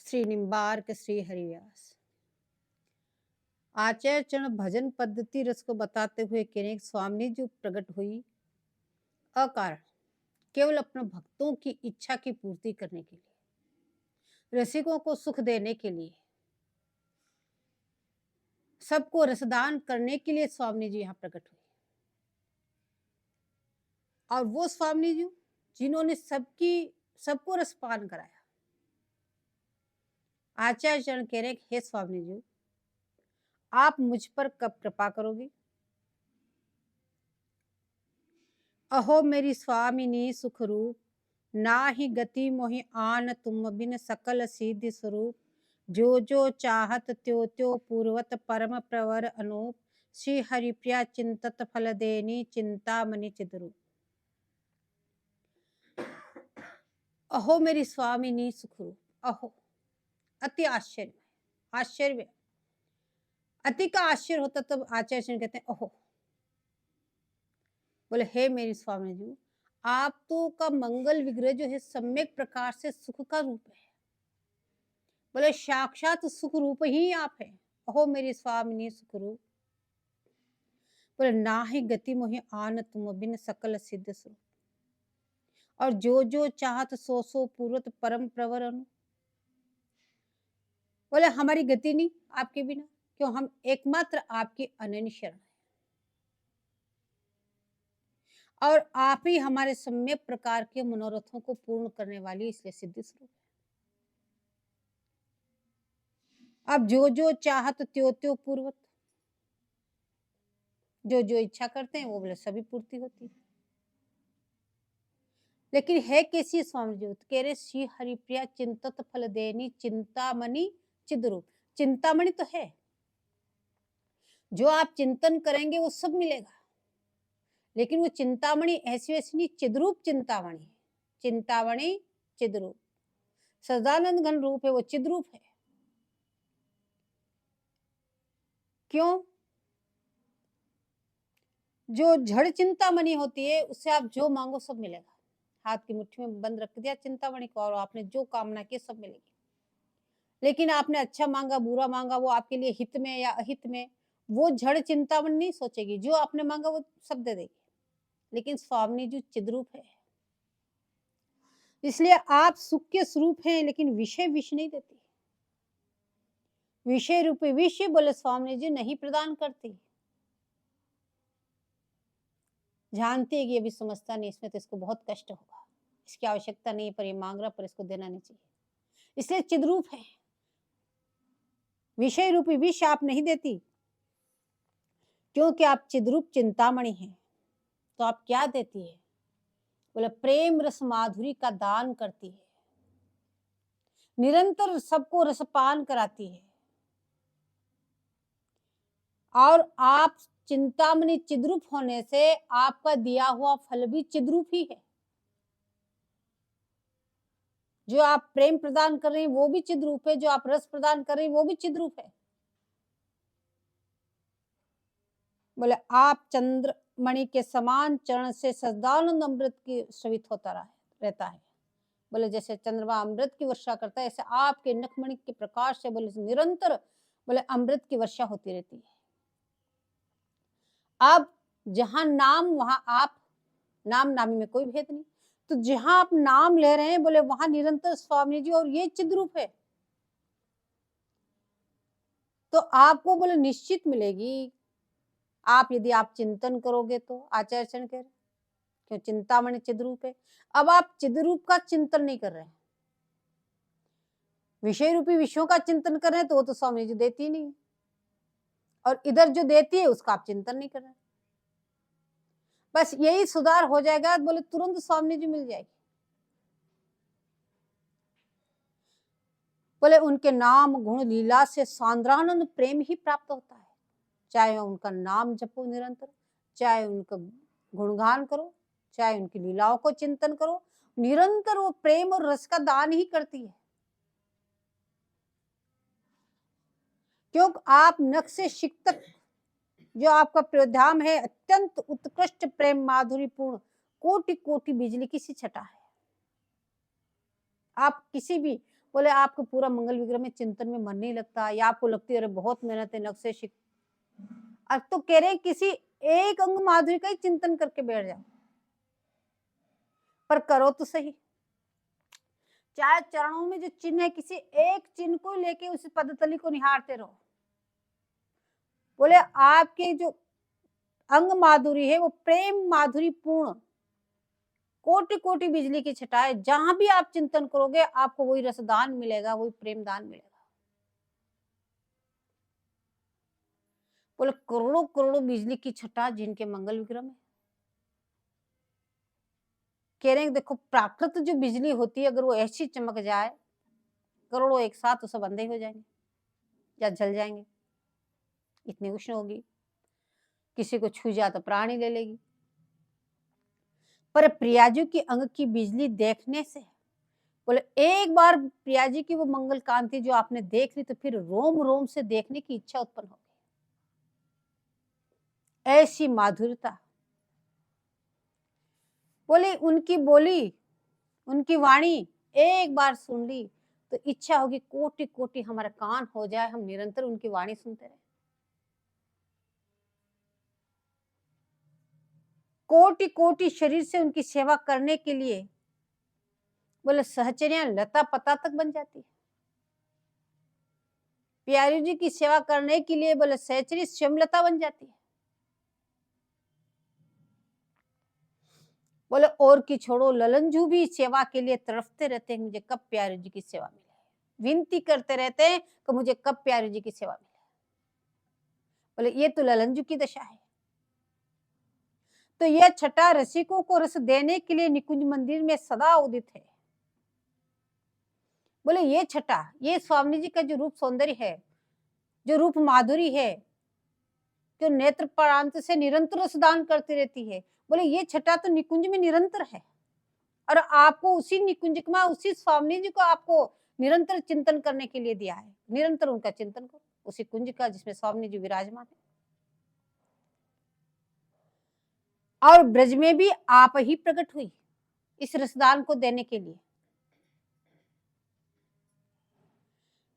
श्री निम्बार्क श्री हरिव्यास। आचार्य चरण भजन पद्धति रस को बताते हुए कह स्वामी जी प्रकट हुई अकारण केवल अपने भक्तों की इच्छा की पूर्ति करने के लिए, रसिकों को सुख देने के लिए, सबको रसदान करने के लिए स्वामी जी यहाँ प्रकट हुए। और वो स्वामी जी जिन्होंने सबको रसपान कराया। आचार्य चरण कह रहे हे स्वामी जी, आप मुझ पर कब कृपा करोगे? अहो मेरी स्वामिनी सुख रूप, ना ही गति मोहि आन तुम बिन सकल सिद्धि स्वरूप। जो जो चाहत त्यो त्यो पूर्वत परम प्रवर अनूप। श्री हरिप्रिया चिंतत फल देनी चिंता मणि चिदरूप। अहो मेरी स्वामिनी सुख रूप। अहो अति आश्चर्य, आश्चर्य अति का आश्चर्य होता तब आचार्य कहते हैं अहो। बोले हे मेरी स्वामी जी, आप तो का मंगल विग्रह जो है सम्यक प्रकार से सुख का रूप है। बोले साक्षात सुख रूप ही आप है। अहो मेरी स्वामिनी सुख रूप। बोले ना ही गति मोहि आन तुम बिन सकल सिद्ध स्वरूप। और जो जो चाहत सो सो पूर्वत परम प्रवर अनु। बोले हमारी गति नहीं आपके बिना, क्यों? हम एकमात्र आपकी अनन्य शरण है और आप ही हमारे सम्यक प्रकार के मनोरथों को पूर्ण करने वाली, इसलिए सिद्धि स्वरूप है। अब जो जो चाहत त्यो त्यो पूर्वत, जो जो इच्छा करते हैं वो बोले सभी पूर्ति होती है। लेकिन है कैसी स्वामी जी? कह रहे श्री हरिप्रिया चिंतत फल देनी चिंतामणि चिद्रूप। चिंतामणि तो है, जो आप चिंतन करेंगे वो सब मिलेगा, लेकिन वो चिंतामणि ऐसी वैसी नहीं, चिद्रूप चिंतामणि है। चिंतामणि चिद्रूप, सदानंद घन रूप है, वो चिद्रूप है। क्यों? जो जड़ चिंतामणि होती है उससे आप जो मांगो सब मिलेगा। हाथ की मुट्ठी में बंद रख दिया चिंतामणि को और आपने जो कामना की सब मिलेगी। लेकिन आपने अच्छा मांगा बुरा मांगा, वो आपके लिए हित में या अहित में, वो जड़ चिंतामणि नहीं सोचेगी। जो आपने मांगा वो सब दे देगी। लेकिन स्वामी जी चिद्रूप है, इसलिए आप सुख के स्वरूप हैं, लेकिन विषय विष नहीं देती। विषय रूपी विषय बोले स्वामी जी नहीं प्रदान करती। जानती है कि अभी समझता नहीं, इसमें तो इसको बहुत कष्ट होगा, इसकी आवश्यकता नहीं, पर ये मांग रहा, पर इसको देना नहीं चाहिए, इसलिए चिद्रूप है। विषय रूपी विष आप नहीं देती, क्योंकि आप चिद्रूप चिंतामणि हैं। तो आप क्या देती है? बोले प्रेम रस माधुरी का दान करती है, निरंतर सबको रसपान कराती है। और आप चिंतामणि चिद्रूप होने से आपका दिया हुआ फल भी चिद्रूप ही है। जो आप प्रेम प्रदान कर रहे हैं वो भी चिद्रूप है, जो आप रस प्रदान कर रहे हैं वो भी चिद्रूप है। बोले आप चंद्रमणि के समान चरण से सदानंद अमृत की स्रवित होता रहता है। बोले जैसे चंद्रमा अमृत की वर्षा करता है, ऐसे आपके नखमणि के प्रकाश से बोले निरंतर बोले अमृत की वर्षा होती रहती है। अब जहां नाम वहां आप, नाम नामी में कोई भेद नहीं। तो जहां आप नाम ले रहे हैं बोले वहां निरंतर स्वामी जी, और ये चिद्रूप है, तो आपको बोले निश्चित मिलेगी। आप यदि आप चिंतन करोगे तो आचार्य चरण कह रहे क्यों? चिंतामणि चिद्रूप है। अब आप चिद्रूप का चिंतन नहीं कर रहे हैं, विषय रूपी विषयों का चिंतन कर रहे हैं, तो वो तो स्वामी जी देती नहीं, और इधर जो देती है उसका आप चिंतन नहीं कर रहे। बस यही सुधार हो जाएगा, बोले तुरंत स्वामी जी मिल जाएगी। बोले उनके नाम गुण लीला से सांद्रानंद प्रेम ही प्राप्त होता है। चाहे उनका नाम जपो निरंतर, चाहे उनका गुणगान करो, चाहे उनकी लीलाओं को चिंतन करो, निरंतर वो प्रेम और रस का दान ही करती है। क्योंकि आप नख से शिक तक जो आपका प्रियधाम है अत्यंत उत्कृष्ट प्रेम माधुरी पूर्ण कोटि कोटि बिजली की सी छटा है। आप किसी भी बोले आपको पूरा मंगल विग्रह में चिंतन में मन नहीं लगता, या आपको लगती है अरे बहुत मेहनत है, नक्शे शिक। अब तो कह रहे किसी एक अंग माधुरी का ही चिंतन करके बैठ जाओ, पर करो तो सही। चाहे चरणों में जो चिन्ह है, किसी एक चिन्ह को लेके उस पदतली को निहारते रहो। बोले आपके जो अंग माधुरी है वो प्रेम माधुरी पूर्ण, कोटि कोटि बिजली की छटाए, जहां भी आप चिंतन करोगे आपको वही रसदान मिलेगा, वही प्रेम दान मिलेगा। बोले करोड़ों करोड़ों बिजली की छटा जिनके मंगल विग्रह में, कह रहे हैं देखो प्राकृत जो बिजली होती है अगर वो ऐसी चमक जाए, करोड़ों एक साथ तो सब अंधे हो जाएंगे या जल जाएंगे, इतनी उष्ण होगी, किसी को छू जा तो प्राण ही ले लेगी। पर प्रियाजी की अंग की बिजली देखने से, बोले एक बार प्रियाजी की वो मंगल कांति जो आपने देख ली तो फिर रोम रोम से देखने की इच्छा उत्पन्न होगी। ऐसी माधुर्यता, बोले उनकी बोली, उनकी वाणी एक बार सुन ली तो इच्छा होगी कोटि कोटि हमारा कान हो जाए, हम निरंतर उनकी वाणी सुनते रहे। कोटि कोटि शरीर से उनकी सेवा करने के लिए बोले सहचर्या लता पता तक बन जाती है। प्यारी जी की सेवा करने के लिए बोले सहचरी श्यामलता बन जाती है। बोले और की छोड़ो, ललनजू भी सेवा के लिए तड़पते रहते हैं, मुझे कब प्यारी जी की सेवा मिले, विनती करते रहते हैं कि मुझे कब प्यारी जी की सेवा मिले। बोले ये तो ललनजू की दशा है। तो यह छटा रसिकों को रस देने के लिए निकुंज मंदिर में सदा उदित है। बोले ये छटा, ये स्वामी जी का जो रूप सौंदर्य है, जो रूप माधुरी है, जो नेत्र प्रांत से निरंतर रसदान करती रहती है, बोले ये छटा तो निकुंज में निरंतर है, और आपको उसी निकुंज में उसी स्वामी जी को आपको निरंतर चिंतन करने के लिए दिया है। निरंतर उनका चिंतन करो, उसी कुंज का जिसमें स्वामी जी विराजमान है। और ब्रज में भी आप ही प्रकट हुई इस रसदान को देने के लिए।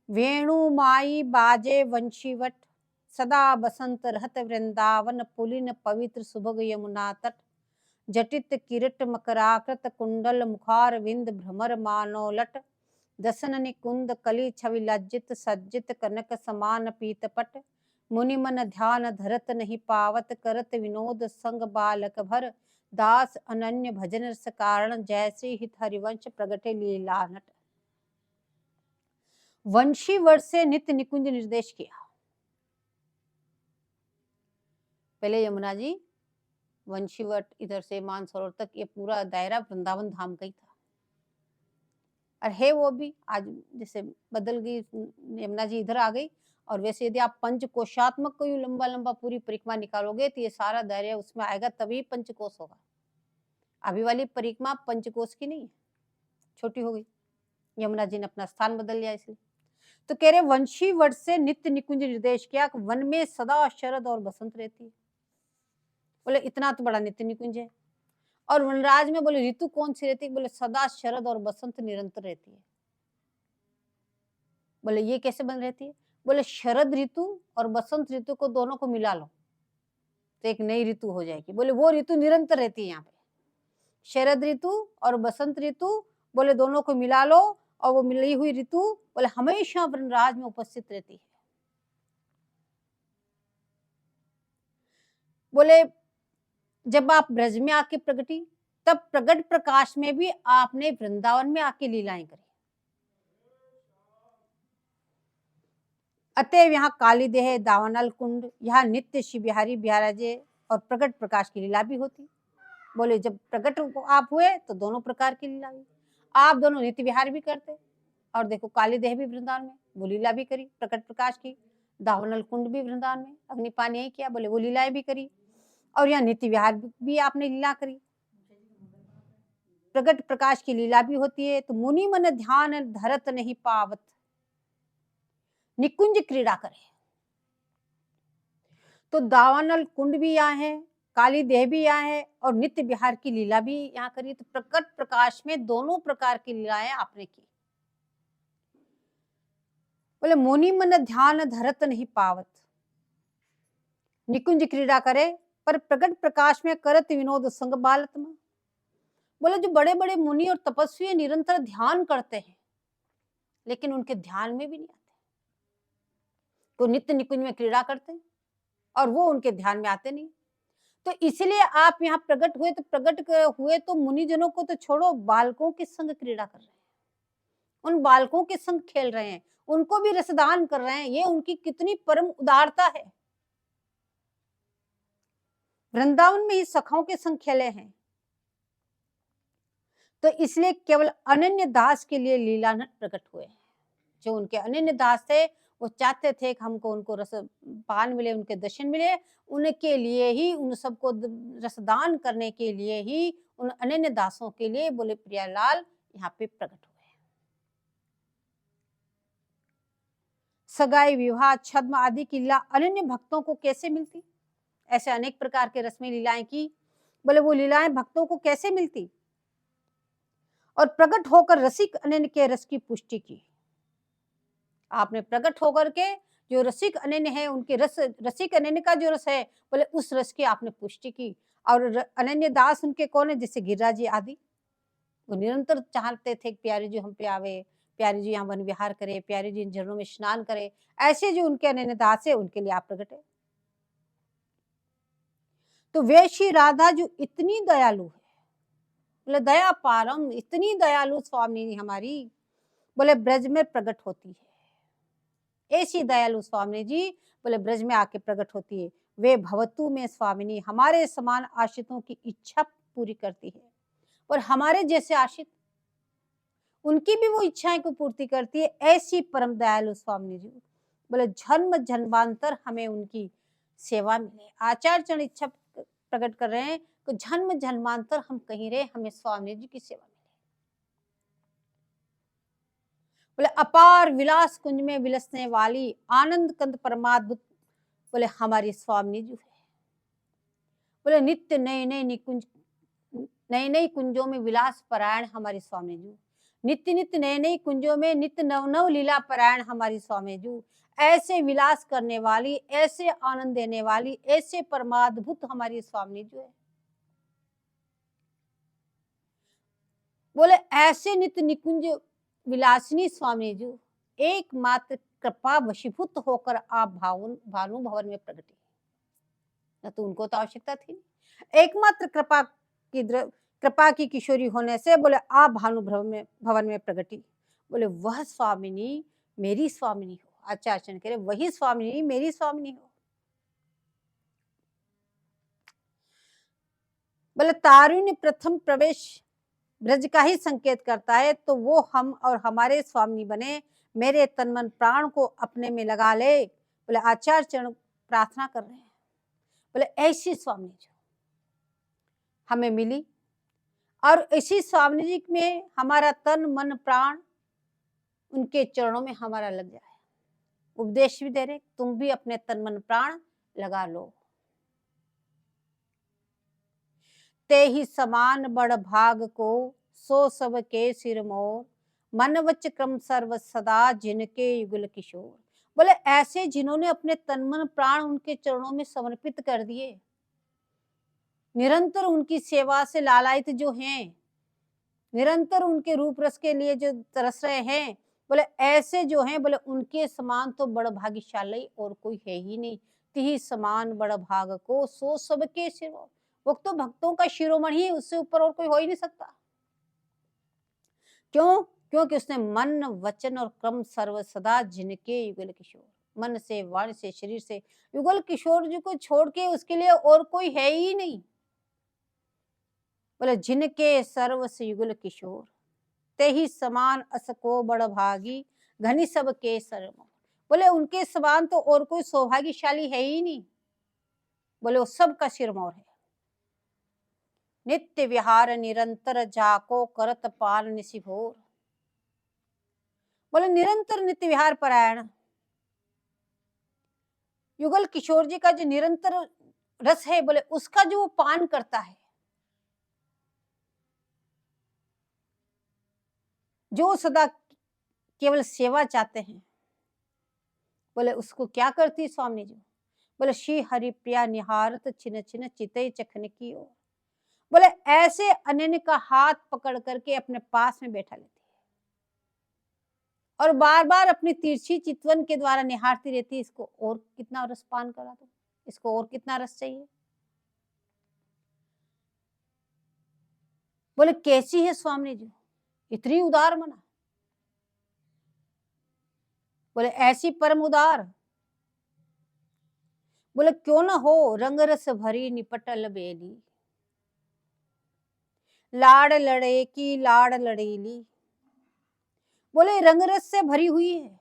वेणु माई बाजे वंशीवट, सदा बसंत रहत वृंदावन, पुलिन पवित्र सुभग यमुना तट, जटित किरट मकराकृत कुंडल मुखार विंद भ्रमर मानो लट, दसन निकुंद कली छवि लज्जित सज्जित कनक समान पीतपट, मुनि मन ध्यान धरत नहीं पावत, करत विनोद संग बालक भर, दास अनन्य भजन रस कारण, जैसे हित हरिवंश प्रगटे लीला नट। वंशी वर्ष से नित्य निकुंज निर्देश किया। पहले यमुना जी वंशीवट इधर से मानसरोवर तक ये पूरा दायरा वृंदावन धाम का ही था, और है वो भी आज जैसे बदल गई, यमुना जी इधर आ गई। और वैसे यदि आप पंचकोशात्मक को लंबा लंबा पूरी परिक्रमा निकालोगे तो ये सारा दायरा उसमें आएगा, तभी पंचकोश होगा। अभी वाली परिक्रमा पंचकोश की नहीं है, छोटी हो गई, यमुना जी ने अपना स्थान बदल लिया इसलिए। तो कह रहे वंशी वट से नित्य निकुंज निर्देश किया, वन में सदा शरद और बसंत रहती है। बोले इतना तो बड़ा नित्य निकुंज है। और वनराज में बोले ऋतु कौन सी रहती है, बोले सदा शरद और बसंत निरंतर रहती है। बोले ये कैसे बन रहती है, बोले शरद ऋतु और बसंत ऋतु को दोनों को मिला लो तो एक नई ऋतु हो जाएगी। बोले वो ऋतु निरंतर रहती है यहाँ पे, शरद ऋतु और बसंत ऋतु, बोले दोनों को मिला लो और वो मिली हुई ऋतु बोले हमेशा वनराज में उपस्थित रहती है। बोले जब आप ब्रज में आके प्रगटी, तब प्रगट प्रकाश में भी आपने वृंदावन में आके लीलाएं करी। अतएव यहाँ काली देह दावानल कुंड, यहाँ नित्य श्री बिहारी बिहाराजे और प्रकट प्रकाश की लीला भी होती। बोले जब प्रकट आप हुए तो दोनों प्रकार की लीला हुई, आप दोनों नित्य विहार भी करते, और देखो काली देह भी वृंदावन में वो लीला भी करी प्रकट प्रकाश की, दावानल कुंड भी वृंदावन में अग्निपान यही किया, बोले वो लीलाएं भी करी, और यहाँ नित्य विहार भी आपने लीला करी, प्रकट प्रकाश की लीला भी होती है। तो मुनि मन ध्यान धरत नहीं पावत, निकुंज क्रीड़ा करे। तो दावानल कुंड भी यहाँ है, काली देह भी यहाँ है, और नित्य विहार की लीला भी यहाँ करी। तो प्रकट प्रकाश में दोनों प्रकार की लीलाएं आपने की। बोले मुनि मन ध्यान धरत नहीं पावत, निकुंज क्रीड़ा करे पर प्रकट प्रकाश में करत विनोद संग बालतम। बोले जो बड़े बड़े मुनि और तपस्वी निरंतर ध्यान करते हैं लेकिन उनके ध्यान में भी नहीं आते, तो नित्य निकुंज में क्रीड़ा करते हैं और वो उनके ध्यान में आते नहीं। तो इसलिए आप यहाँ प्रकट हुए तो मुनिजनों को तो छोड़ो, बालकों के संग क्रीड़ा कर रहे हैं, उन बालकों के संग खेल रहे हैं, उनको भी रसदान कर रहे हैं। ये उनकी कितनी परम उदारता है। वृंदावन में ही सखाओं के संग खेले हैं, तो इसलिए केवल अनन्य दास के लिए लीलानट प्रकट हुए हैं। जो उनके अनन्य दास थे वो चाहते थे कि हमको उनको रस पान मिले, उनके दर्शन मिले, उनके लिए ही, उन सबको रसदान करने के लिए ही, उन अनन्य दासों के लिए बोले प्रियालाल यहाँ पे प्रकट हुए। सगाई, विवाह, छद्म आदि की लीला अनन्य भक्तों को कैसे मिलती? ऐसे अनेक प्रकार के रस्में लीलाएं की, बोले वो लीलाएं भक्तों को कैसे मिलती? और प्रकट होकर रसिक अनन्य के रस की पुष्टि की। आपने प्रकट होकर के जो रसिक अनन्य है उनके रसिक अनन्य का जो रस है, बोले उस रस की आपने पुष्टि की। और अनन्य दास उनके कौन है? जैसे गिरिराज जी आदि, वो निरंतर चाहते थे प्यारे जी हम पे आवे, प्यारे जी यहाँ वन विहार करे, प्यारे जी इन झरनों में स्नान करे। ऐसे जो उनके अनन्य दास है उनके लिए आप प्रकट है। तो वे श्री राधा जो इतनी दयालु है, बोले दया पारम, इतनी दयालु स्वामी हमारी, बोले ब्रज में प्रकट होती है। ऐसी दयालु स्वामी जी बोले ब्रज में आके प्रकट होती है। वे भवतु में स्वामिनी, हमारे समान आश्रितों की इच्छा पूरी करती है, और हमारे जैसे आश्रित उनकी भी वो इच्छाएं को पूर्ति करती है। ऐसी परम दयालु स्वामी जी बोले जन्म जन्मांतर हमें उनकी सेवा मिले। आचार्य चरण इच्छा प्रकट कर रहे हैं कि जन्म जन्मांतर हम कहीं रहे, हमें स्वामी जी की सेवा मिले। बोले अपार विलास कुंज में विलसने वाली आनंद कंद परमाद्भुत, बोले हमारी स्वामी जी है। बोले नित्य नए नए कुंजों में विलास परायण हमारी स्वामी जी, नित्य नित्य नए कुंजों में नित्य नव नव लीला परायण हमारी स्वामी जी। ऐसे विलास करने वाली, ऐसे आनंद देने वाली, ऐसे परमाद्भुत हमारी स्वामी जी है। बोले ऐसे नित्य निकुंज विलासिनी स्वामी जी एकमात्र कृपा वशीभूत होकर आप भानु भवन में प्रगटी, न तो उनको तो आवश्यकता थी, एकमात्र कृपा की किशोरी होने से बोले आप भानु भवन में प्रगटी। बोले वह स्वामिनी मेरी स्वामिनी हो। आचार्य कह रहे वही स्वामिनी मेरी स्वामिनी हो। बोले तारुण्य प्रथम प्रवेश ब्रज का ही संकेत करता है, तो वो हम और हमारे स्वामी बने, मेरे तन मन प्राण को अपने में लगा ले। बोले आचार्य चरण प्रार्थना कर रहे हैं, बोले ऐसी स्वामी जो हमें मिली, और इसी स्वामी जी में हमारा तन मन प्राण उनके चरणों में हमारा लग जाए। उपदेश भी दे रहे, तुम भी अपने तन मन प्राण लगा लो। ते ही समान बड़ भाग को सो सब के सिर मोर, मन वच क्रम सर्व सदा जिनके युगल किशोर। बोले ऐसे जिन्होंने अपने तन मन प्राण उनके चरणों में समर्पित कर दिए, निरंतर उनकी सेवा से लालायित जो हैं, निरंतर उनके रूप रस के लिए जो तरस रहे हैं, बोले ऐसे जो हैं, बोले उनके समान तो बड़ भाग्यशाली और कोई है ही नहीं। तिहि समान बड़ भाग को सो सबके सिरों, वो तो भक्तों का शिरोमणि है, उससे ऊपर और कोई हो ही नहीं सकता। क्यों? क्योंकि उसने मन वचन और क्रम सर्व सदा जिनके युगल किशोर, मन से वाणी से शरीर से युगल किशोर जी को छोड़ के उसके लिए और कोई है ही नहीं। बोले जिनके सर्व से युगल किशोर, ते ही समान असको बड़ भागी घनी सब के सरम। बोले उनके समान तो और कोई सौभाग्यशाली है ही नहीं, बोले वो सबका सिरमौर है। नित्य विहार निरंतर जाको करत पाल निशिभोर, बोले निरंतर नित्य विहार परायण युगल किशोर जी का जो निरंतर रस है, बोले उसका जो वो पान करता है, जो सदा केवल सेवा चाहते हैं, बोले उसको क्या करती स्वामी जी? बोले श्री हरि प्रिया निहारत छिन छिन चितई चखन की ओर। बोले ऐसे अनन्य का हाथ पकड़ करके अपने पास में बैठा लेती है और बार बार अपनी तिरछी चितवन के द्वारा निहारती रहती है, इसको और कितना रस पान करा दो, इसको और कितना रस चाहिए। बोले कैसी है स्वामी जी, इतनी उदार मना? बोले ऐसी परम उदार। बोले क्यों ना हो रंग रस भरी निपटल बेली, लाड़ लड़े की लाड़ लड़ेली। बोले रंग रस से भरी हुई है,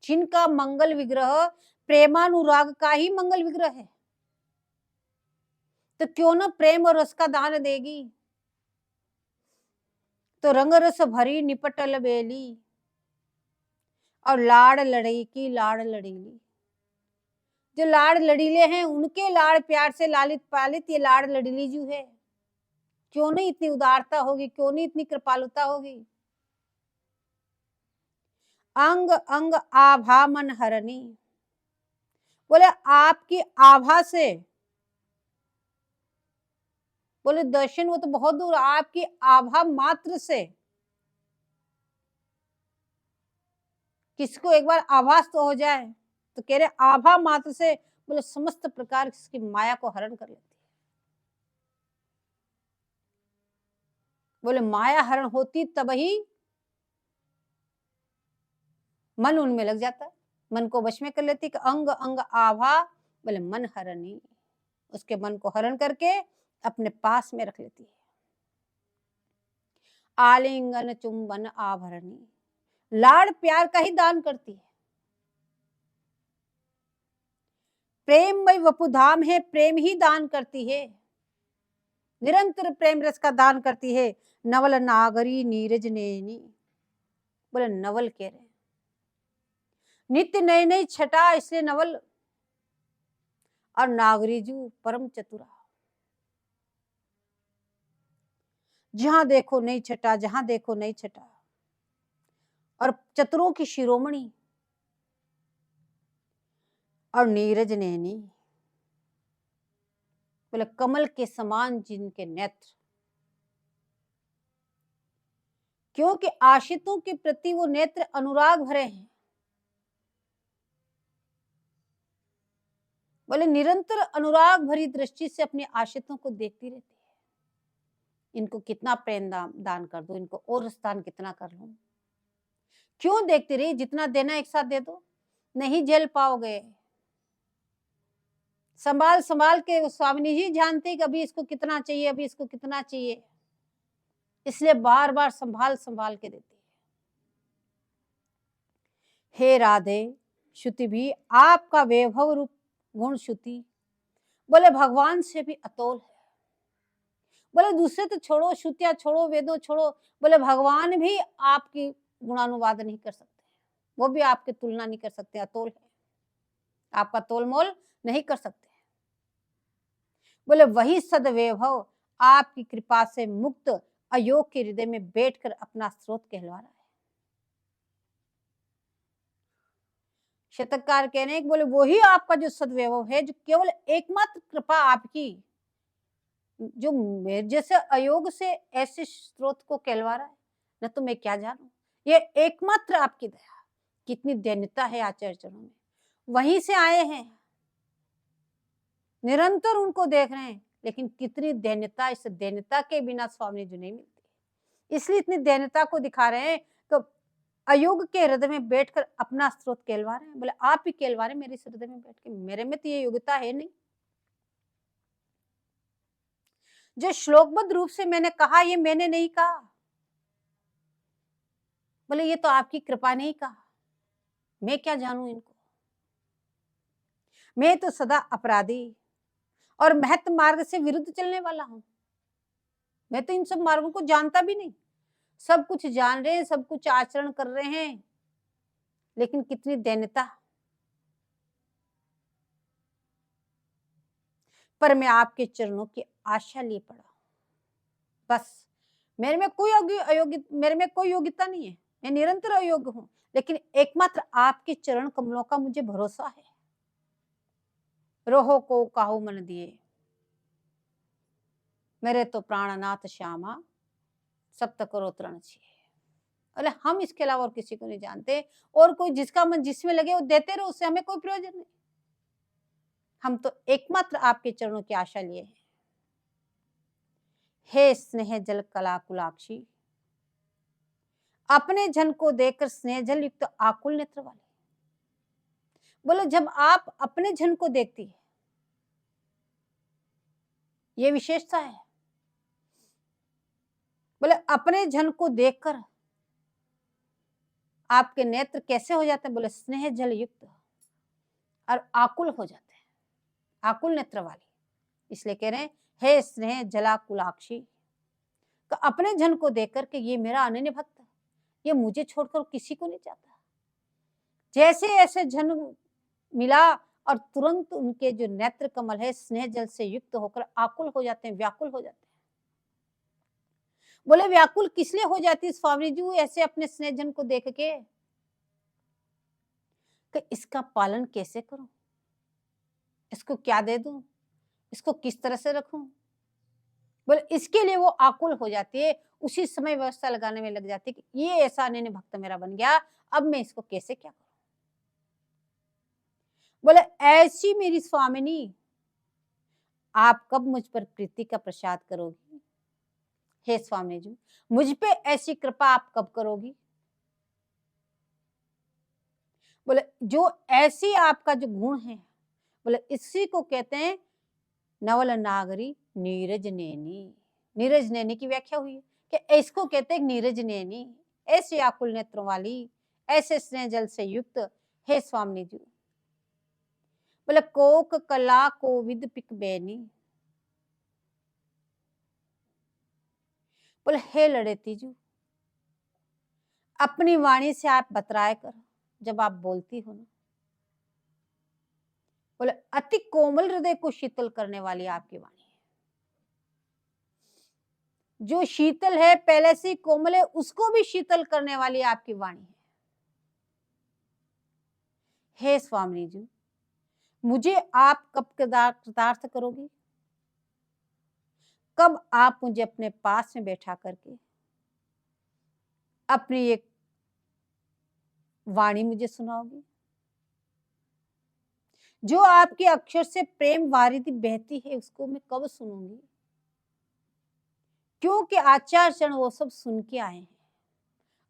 जिनका मंगल विग्रह प्रेमानुराग का ही मंगल विग्रह है, तो क्यों ना प्रेम और रस का दान देगी। तो रंग रस भरी निपटल बेली और लाड़ लड़ई की लाड़ लड़ीली। जो लाड़ लड़ीले हैं उनके लाड़ प्यार से लालित पालित ये लाड़ लड़ीली जो है, क्यों नहीं इतनी उदारता होगी, क्यों नहीं इतनी कृपालुता होगी। अंग अंग आभा मन हरनी। बोले आपकी आभा से, बोले दर्शन वो तो बहुत दूर, आपकी आभा मात्र से, किसको एक बार आभास तो हो जाए तो कह रहे आभा मात्र से, बोले समस्त प्रकार की माया को हरण कर लेती है। बोले माया हरण होती तब ही मन उनमें लग जाता है, मन को वश में कर लेती कि अंग अंग आभा, बोले मन हरणी, उसके मन को हरण करके अपने पास में रख लेती है। आलिंगन चुंबन आभरणी, लाड़ प्यार का ही दान करती है। प्रेममय वपुधाम है, प्रेम ही दान करती है, निरंतर प्रेम रस का दान करती है। नवल नागरी नीरज नैनी। बोले नवल कह रहे, नित्य नई नई छटा, इसलिए नवल। और नागरीजू परम चतुरा, जहां देखो नई छटा, जहां देखो नई छटा। और चतुरों की शिरोमणि और नीरज नैनी, बोले कमल के समान जिनके नेत्र, क्योंकि आशितों के प्रति वो नेत्र अनुराग भरे हैं। बोले निरंतर अनुराग भरी दृष्टि से अपने आशितों को देखती रहती है, इनको कितना प्रेम दान कर दो, इनको और रसदान कितना कर लूं। क्यों देखती रही, जितना देना एक साथ दे दो, नहीं झेल पाओगे। संभाल संभाल के स्वामिनी जी जानते कि अभी इसको कितना चाहिए, अभी इसको कितना चाहिए, इसलिए बार बार संभाल संभाल के देती है। हे राधे, श्रुति भी आपका वैभव रूप गुण श्रुति, बोले भगवान से भी अतोल है। बोले दूसरे तो छोड़ो, श्रुतियां छोड़ो, वेदों छोड़ो, बोले भगवान भी आपकी गुणानुवाद नहीं कर सकते, वो भी आपकी तुलना नहीं कर सकते, अतोल है, आपका तोल मोल नहीं कर सकते। बोले वही सदवैभव आपकी कृपा से मुक्त अयोग के हृदय में बैठकर अपना स्रोत कहलवा रहा है। शतककार कह रहे हैं बोले वही आपका जो सदवैभव है, जो केवल एकमात्र कृपा आपकी, जो मेरे जैसे अयोग से ऐसे स्रोत को कहलवा रहा है, न तो मैं क्या जानूं, ये एकमात्र आपकी दया। कितनी दैन्यता है आचार्य चरणों में, वहीं से आए हैं, निरंतर उनको देख रहे हैं, लेकिन कितनी दैन्यता, इस दैन्यता के बिना स्वामी जी नहीं मिलती, इसलिए इतनी दैन्यता को दिखा रहे हैं। तो अयोग के हृदय में बैठकर अपना स्रोत कहलवा रहे हैं, बोले आप ही कहलवा रहे मेरे हृदय में बैठ के, मेरे में तो ये योग्यता है नहीं। जो श्लोकबद्ध रूप से मैंने कहा, ये मैंने नहीं कहा, बोले ये तो आपकी कृपा नहीं कहा, मैं क्या जानूं इनको, मैं तो सदा अपराधी और महत्व मार्ग से विरुद्ध चलने वाला हूं, मैं तो इन सब मार्गों को जानता भी नहीं। सब कुछ जान रहे हैं, सब कुछ आचरण कर रहे हैं, लेकिन कितनी दैन्यता। पर मैं आपके चरणों की आशा लिए पड़ा, बस मेरे में कोई मेरे में कोई योग्यता नहीं है, मैं निरंतर अयोग्य हूं, लेकिन एकमात्र आपके चरण कमलों का मुझे भरोसा है। रोहो को काहू मन दिए, मेरे तो प्राणनाथ श्यामा, सप्त करो तरण छिए। अरे हम इसके अलावा और किसी को नहीं जानते, और कोई जिसका मन जिसमें लगे वो देते रहो, उससे हमें कोई प्रयोजन नहीं। हम तो एकमात्र आपके चरणों की आशा लिए हैं। हे स्नेह जल कला कुलाक्षी, अपने जन को देखकर स्नेह जल युक्त आकुल नेत्र वाले। बोले जब आप अपने जन को देखती है, ये विशेषता है। बोले अपने जन को देखकर आपके नेत्र कैसे हो जाते हैं? बोले स्नेह जल युक्त और आकुल हो जाते हैं, आकुल नेत्र वाले। इसलिए कह रहे हैं हे स्नेह जला कुलाक्षी, तो अपने जन को देखकर के ये मेरा अनन्य भक्त है, ये मुझे छोड़कर किसी को नहीं चाहता। जैसे ऐसे जन मिला और तुरंत उनके जो नेत्र कमल है स्नेह जल से युक्त होकर आकुल हो जाते हैं, व्याकुल हो जाते हैं। बोले व्याकुल किस लिए हो जाती है स्वामी जी ऐसे अपने स्नेह जन को देख के? कि इसका पालन कैसे करूं, इसको क्या दे दूं, इसको किस तरह से रखूं? बोले इसके लिए वो आकुल हो जाती है, उसी समय व्यवस्था लगाने में लग जाती है कि ये ऐसा अनन्य भक्त मेरा बन गया, अब मैं इसको कैसे क्या करूं? बोले ऐसी मेरी स्वामिनी, आप कब मुझ पर प्रीति का प्रसाद करोगी? हे स्वामी जी, मुझ पे ऐसी कृपा आप कब करोगी? बोले जो ऐसी आपका जो गुण है, बोले इसी को कहते हैं नवल नागरी नीरज नैनी। नीरज नैनी की व्याख्या हुई है कि इसको कहते हैं नीरज नैनी, ऐसे आकुल नेत्रों वाली, ऐसे स्नेह जल से युक्त। हे स्वामी जी, बोले कोक कला कोविद पिक बैनी। बोले हे लड़ेती जी, अपनी वाणी से आप बतराए कर जब आप बोलती हो ना, बोले अति कोमल हृदय को शीतल करने वाली आपकी वाणी है। जो शीतल है पहले से कोमल है, उसको भी शीतल करने वाली आपकी वाणी है। हे स्वामी जी, मुझे आप कब कृतार्थ करोगी? कब आप मुझे अपने पास में बैठा करके अपनी एक वाणी मुझे सुनाओगी? जो आपके अक्षर से प्रेम वारिधि बहती है उसको मैं कब सुनूंगी? क्योंकि आचार्य वो सब सुन के आए हैं,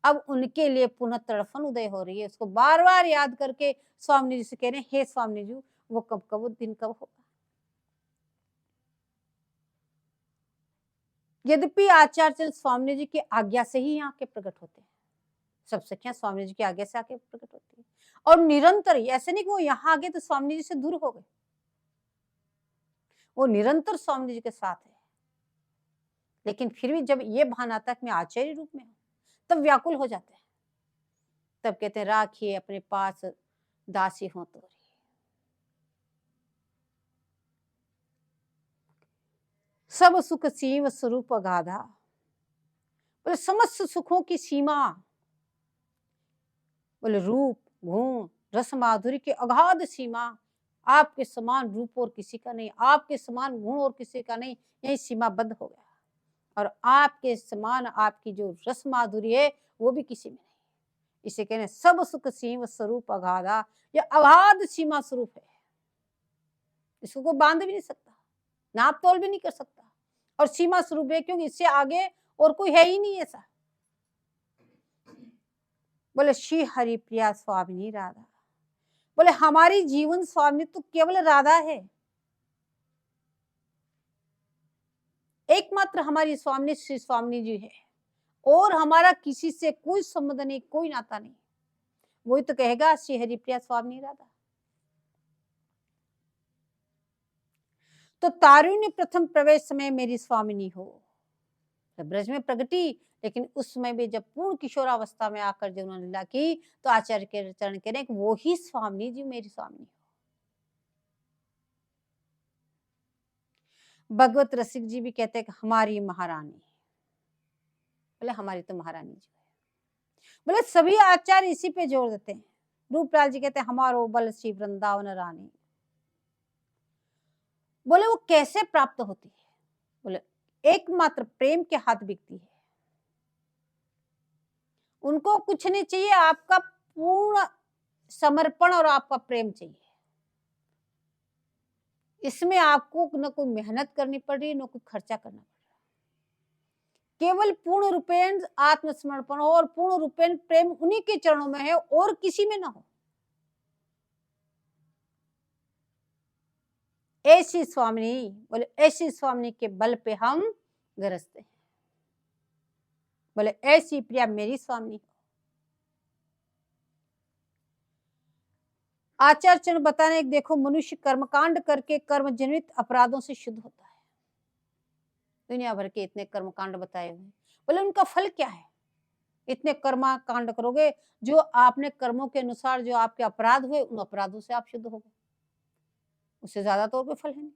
अब उनके लिए पुनः तड़फन उदय हो रही है। उसको बार बार याद करके स्वामी जी से कह रहे हैं हे स्वामी जी, वो कब कब वो दिन कब होगा? यद्यपि आचार्य स्वामी जी की आज्ञा से ही यहाँ के प्रकट होते हैं, सब सखियां स्वामी जी की आज्ञा से आके प्रकट होती है, और निरंतर ही, ऐसे नहीं कि वो यहाँ आ गए तो स्वामी जी से दूर हो गए, वो निरंतर स्वामी जी के साथ है। लेकिन फिर भी जब ये भान आता है कि मैं आचार्य रूप में हूं, तब व्याकुल हो जाते हैं, तब कहते हैं राखिए अपने पास दासी हो तो। सब सुख सीम स्वरूप अगाधा, बोले समस्त सुखों की सीमा, बोले रूप गुण रस माधुरी की अगाध सीमा, आपके समान रूप और किसी का नहीं, आपके समान गुण और किसी का नहीं, यही सीमाबद्ध हो गया। और आपके समान आपकी जो रस माधुरी है वो भी किसी में नहीं। इसे कहने सब सुख सीम स्वरूप अगाधा, यह अगाध सीमा स्वरूप है, इसको कोई बांध भी नहीं सकता, नाप तोल भी नहीं कर सकता, और सीमा स्वरूप है क्योंकि इससे आगे और कोई है ही नहीं ऐसा। बोले श्री हरि प्रिया स्वामिनी राधा, बोले हमारी जीवन स्वामी तो केवल राधा है, एकमात्र हमारी स्वामी श्री स्वामी जी है, और हमारा किसी से कोई संबंध नहीं, कोई नाता नहीं। वही तो कहेगा श्री हरि प्रिया स्वामिनी राधा। तो तारुण्य प्रथम प्रवेश समय मेरी स्वामिनी हो, ब्रज में प्रगति, लेकिन उस समय भी जब पूर्ण किशोरावस्था में आकर जब उन्होंने लीला की तो आचार्य के चरण कह रहे वो ही स्वामी जी मेरी स्वामी हो। भगवत रसिक जी भी कहते हैं कि हमारी महारानी, बोले हमारी तो महारानी जी है। बोले सभी आचार्य इसी पे जोर देते हैं। रूपलाल जी कहते हैं हमारो बल श्री वृंदावन रानी। बोले वो कैसे प्राप्त होती है? बोले एकमात्र प्रेम के हाथ बिकती है। उनको कुछ नहीं चाहिए, आपका पूर्ण समर्पण और आपका प्रेम चाहिए। इसमें आपको न कोई मेहनत करनी पड़ रही, न कोई खर्चा करना पड़ रहा। केवल पूर्ण रूपेण आत्मसमर्पण हो और पूर्ण रूपेण प्रेम उन्हीं के चरणों में है और किसी में ना हो। ऐसी स्वामिनी, बोले ऐसी स्वामिनी के बल पे हम गरजते हैं। बोले ऐसी प्रिया मेरी स्वामिनी। आचार्य चरण बताने देखो मनुष्य कर्मकांड करके कर्म जनित अपराधों से शुद्ध होता है। दुनिया भर के इतने कर्मकांड बताए हुए, बोले उनका फल क्या है? इतने कर्मकांड करोगे, जो आपने कर्मों के अनुसार जो आपके अपराध हुए, उन अपराधों से आप शुद्ध हो गए, उससे ज्यादा तो और कोई फल है नहीं।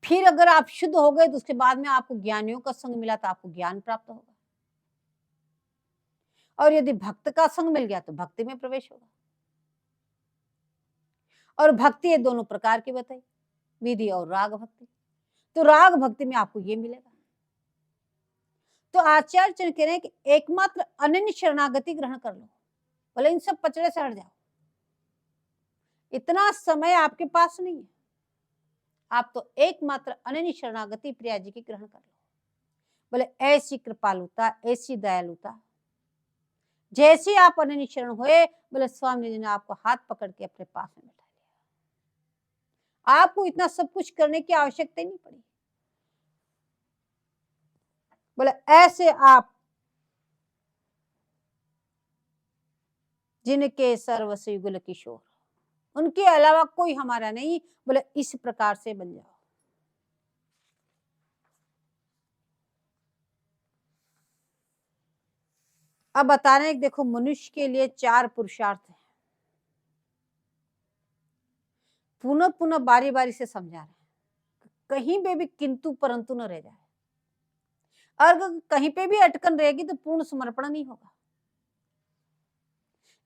फिर अगर आप शुद्ध हो गए तो उसके बाद में आपको ज्ञानियों का संग मिला तो आपको ज्ञान प्राप्त होगा, और यदि भक्त का संग मिल गया तो भक्ति में प्रवेश होगा। और भक्ति ये दोनों प्रकार की बताई, विधि और राग भक्ति। तो राग भक्ति में आपको ये मिलेगा। तो आचार्य चरण कह रहे हैं कि एकमात्र अनन्य शरणागति ग्रहण कर लो। बोले इन सब पचड़े से हट जाओ, इतना समय आपके पास नहीं है, आप तो एकमात्र अनन्य शरणागति प्रिया जी की ग्रहण कर लो। बोले ऐसी कृपालुता, ऐसी दयालुता, जैसे आप अनन्य शरण हुए, बोले स्वामी जी ने आपको हाथ पकड़ के अपने पास में बैठा लिया। आपको इतना सब कुछ करने की आवश्यकता ही नहीं पड़ी। बोले ऐसे आप जिनके सर्वस्व युगल किशोर, उनके अलावा कोई हमारा नहीं। बोले इस प्रकार से बन जाओ। अब बता रहे हैं देखो मनुष्य के लिए 4 पुरुषार्थ है। पुनः पुनः बारी बारी से समझा रहे हैं, कहीं पे भी किंतु परंतु न रह जाए। अगर कहीं पे भी अटकन रहेगी तो पूर्ण समर्पण नहीं होगा।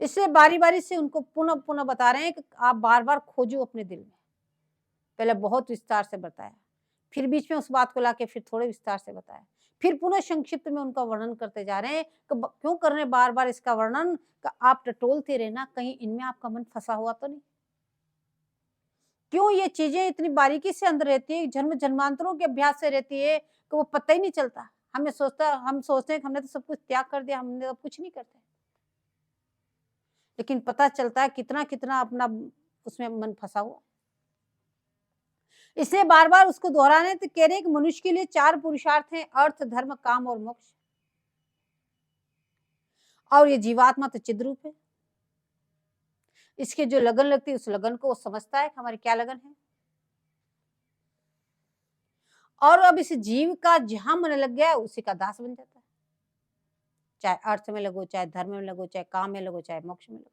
इसलिए बारी बारी से उनको पुनः पुनः बता रहे हैं कि आप बार बार खोजो अपने दिल में। पहले बहुत विस्तार से बताया, फिर बीच में उस बात को लाके फिर थोड़े विस्तार से बताया, फिर पुनः संक्षिप्त में उनका वर्णन करते जा रहे हैं कि क्यों कर रहे हैं बार बार इसका वर्णन, आप टटोलते रहना, कहीं इनमें आपका मन फंसा हुआ तो नहीं। क्यों ये चीजें इतनी बारीकी से अंदर रहती है, जन्म जन्मांतरों के अभ्यास से रहती है कि वो पता ही नहीं चलता। हम सोचते हैं कि हमने तो सब कुछ त्याग कर दिया, हमने अब कुछ नहीं करते, लेकिन पता चलता है कितना कितना अपना उसमें मन फंसा हुआ। इसलिए बार बार उसको दोहराने तो कह रहे हैं कि मनुष्य के लिए 4 पुरुषार्थ हैं, अर्थ धर्म काम और मोक्ष। और ये जीवात्मा तो चिद्रूप है, इसके जो लगन लगती है उस लगन को वो समझता है कि हमारी क्या लगन है। और अब इस जीव का जहां मन लग गया उसी का दास बन जाता है, चाहे अर्थ में लगो, चाहे धर्म में लगो, चाहे काम में लगो, चाहे मोक्ष में लगो,